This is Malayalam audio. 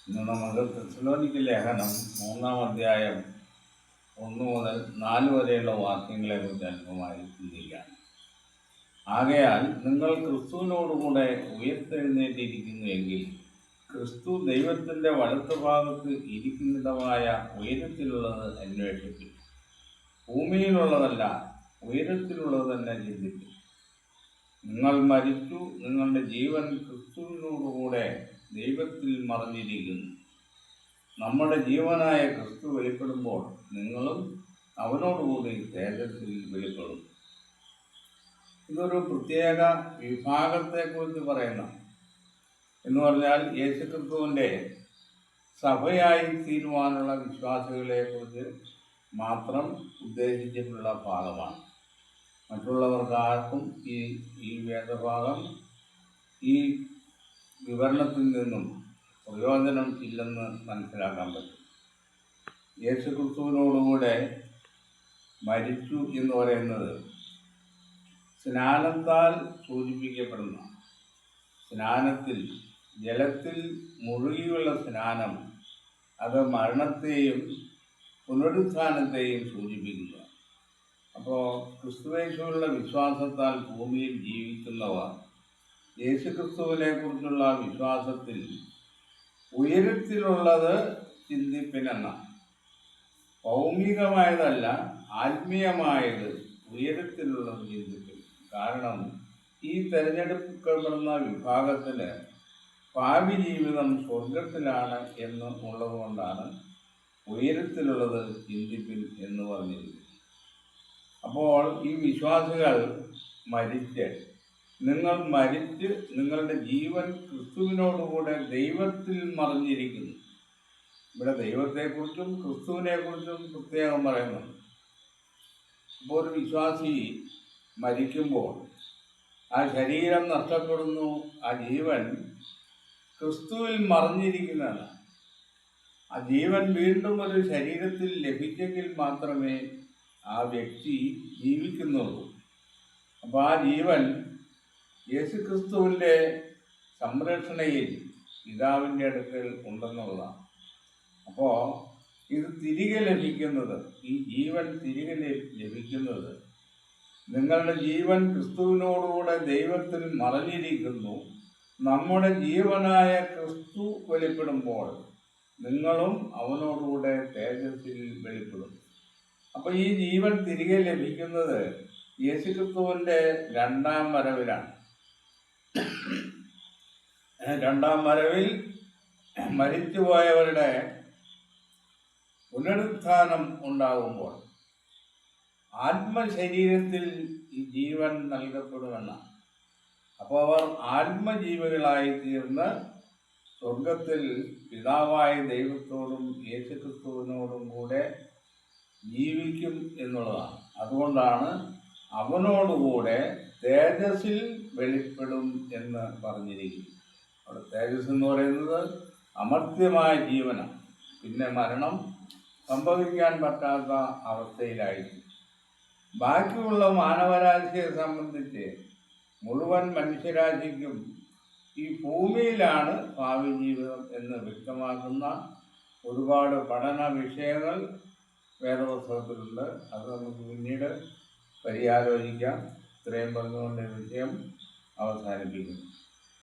ഇന്ന് നമുക്ക് തെസ്സലോനിക്ക ലേഖനം 3-ാം അധ്യായം 1 മുതൽ 4 വരെയുള്ള വാക്യങ്ങളെക്കുറിച്ച് അല്പമായി ചിന്തിക്കാം. ആകയാൽ നിങ്ങൾ ക്രിസ്തുവിനോടുകൂടെ ഉയർത്തെഴുന്നേറ്റിരിക്കുന്നുവെങ്കിൽ ക്രിസ്തു ദൈവത്തിൻ്റെ വലത്തുഭാഗത്ത് ഇരിക്കുന്നിടമായ ഉയരത്തിലുള്ളത് അന്വേഷിക്കും. ഭൂമിയിലുള്ളതല്ല, ഉയരത്തിലുള്ളത് തന്നെ ചിന്തിക്കും. നിങ്ങൾ മരിച്ചു, നിങ്ങളുടെ ജീവൻ ക്രിസ്തുവിനോടുകൂടെ ദൈവത്തിൽ മറഞ്ഞിരിക്കുന്നു. നമ്മുടെ ജീവനായ ക്രിസ്തു വെളിപ്പെടുമ്പോൾ നിങ്ങളും അവനോടുകൂടി തേജസ്സിൽ വെളിപ്പെടും. ഇതൊരു പ്രത്യേക വിഭാഗത്തെക്കുറിച്ച് പറയുന്ന, എന്ന് പറഞ്ഞാൽ യേശുക്രിസ്തുവിൻ്റെ സഭയായി തീരുവാനുള്ള വിശ്വാസികളെക്കുറിച്ച് മാത്രം ഉദ്ദേശിച്ചിട്ടുള്ള ഭാഗമാണ്. മറ്റുള്ളവർക്ക് ആർക്കും ഈ വേദഭാഗം ഈ വിവരണത്തിൽ നിന്നും പ്രയോജനം ഇല്ലെന്ന് മനസ്സിലാക്കാൻ പറ്റും. യേശുക്രിസ്തുവിനോടുകൂടെ മരിച്ചു എന്ന് പറയുന്നത് സ്നാനത്താൽ സൂചിപ്പിക്കപ്പെടുന്ന, സ്നാനത്തിൽ ജലത്തിൽ മുഴുകിയുള്ള സ്നാനം, അത് മരണത്തെയും പുനരുത്ഥാനത്തെയും സൂചിപ്പിക്കുന്നു. അപ്പോൾ ക്രിസ്തുവേശുവിലുള്ള വിശ്വാസത്താൽ ഭൂമിയിൽ ജീവിക്കുന്നവർ യേശുക്രിസ്തുവിനെ കുറിച്ചുള്ള വിശ്വാസത്തിൽ ഉയരത്തിലുള്ളത് ചിന്തിപ്പിനെന്ന, ഭൗമികമായതല്ല ആത്മീയമായത് ഉയരത്തിലുള്ളത് ചിന്തിപ്പിൻ. കാരണം ഈ തിരഞ്ഞെടുക്കപ്പെടുന്ന വിഭാഗത്തിന് ഭാവി ജീവിതം സ്വർഗത്തിലാണ് എന്ന് ഉള്ളതുകൊണ്ടാണ് ഉയരത്തിലുള്ളത് ചിന്തിപ്പിൻ എന്ന് പറഞ്ഞിരിക്കുന്നത്. അപ്പോൾ ഈ വിശ്വാസികൾ മരിച്ച് നിങ്ങളുടെ ജീവൻ ക്രിസ്തുവിനോടുകൂടെ ദൈവത്തിൽ മറഞ്ഞിരിക്കുന്നു. ഇവിടെ ദൈവത്തെക്കുറിച്ചും ക്രിസ്തുവിനെക്കുറിച്ചും പ്രത്യേകം പറയുന്നുണ്ട്. അപ്പോൾ ഒരു വിശ്വാസി മരിക്കുമ്പോൾ ആ ശരീരം നഷ്ടപ്പെടുന്നു, ആ ജീവൻ ക്രിസ്തുവിൽ മറഞ്ഞിരിക്കുന്നതാണ്. ആ ജീവൻ വീണ്ടും ഒരു ശരീരത്തിൽ ലഭിച്ചെങ്കിൽ മാത്രമേ ആ വ്യക്തി ജീവിക്കുന്നുള്ളൂ. അപ്പോൾ ആ ജീവൻ യേശുക്രിസ്തുവിൻ്റെ സംരക്ഷണയിൽ പിതാവിൻ്റെ അടുക്കൽ ഉണ്ടെന്നുള്ളതാണ്. അപ്പോൾ ഇത് തിരികെ ലഭിക്കുന്നത്, ഈ ജീവൻ തിരികെ ലഭിക്കുന്നത്, നിങ്ങളുടെ ജീവൻ ക്രിസ്തുവിനോടുകൂടെ ദൈവത്തിൽ മറഞ്ഞിരിക്കുന്നു. നമ്മുടെ ജീവനായ ക്രിസ്തു വെളിപ്പെടുമ്പോൾ നിങ്ങളും അവനോടുകൂടെ തേജസ്സിൽ വെളിപ്പെടും. അപ്പോൾ ഈ ജീവൻ തിരികെ ലഭിക്കുന്നത് യേശുക്രിസ്തുവിൻ്റെ 2-ാം വരവിലാണ്. 2-ാം വരവിൽ മരിച്ചുപോയവരുടെ പുനരുത്ഥാനം ഉണ്ടാകുമ്പോൾ ആത്മശരീരത്തിൽ ഈ ജീവൻ നൽകപ്പെടുമെന്നാണ്. അപ്പോൾ അവർ ആത്മജീവികളായി തീർന്ന് സ്വർഗത്തിൽ പിതാവായ ദൈവത്തോടും യേശുക്രിസ്തുവിനോടും കൂടെ ജീവിക്കും എന്നുള്ളതാണ്. അതുകൊണ്ടാണ് അവനോടുകൂടെ തേജസ്സിൽ വെളിപ്പെടും എന്ന് പറഞ്ഞിരിക്കുന്നു. അവിടെ തേജസ് എന്ന് പറയുന്നത് അമർത്യമായ ജീവനാണ്. പിന്നെ മരണം സംഭവിക്കാൻ പറ്റാത്ത അവസ്ഥയിലായിരിക്കും. ബാക്കിയുള്ള മാനവരാശിയെ സംബന്ധിച്ച് മുഴുവൻ മനുഷ്യരാശിക്കും ഈ ഭൂമിയിലാണ് ഭാവി ജീവിതം എന്ന് വ്യക്തമാക്കുന്ന ഒരുപാട് പഠന വിഷയങ്ങൾ വേദപുസ്തകത്തിലുണ്ട്. അത് നമുക്ക് പിന്നീട് പര്യാലോചിക്കാം. ഇത്രയും പറഞ്ഞുകൊണ്ട് വിഷയം അവസാനിപ്പിക്കുന്നു.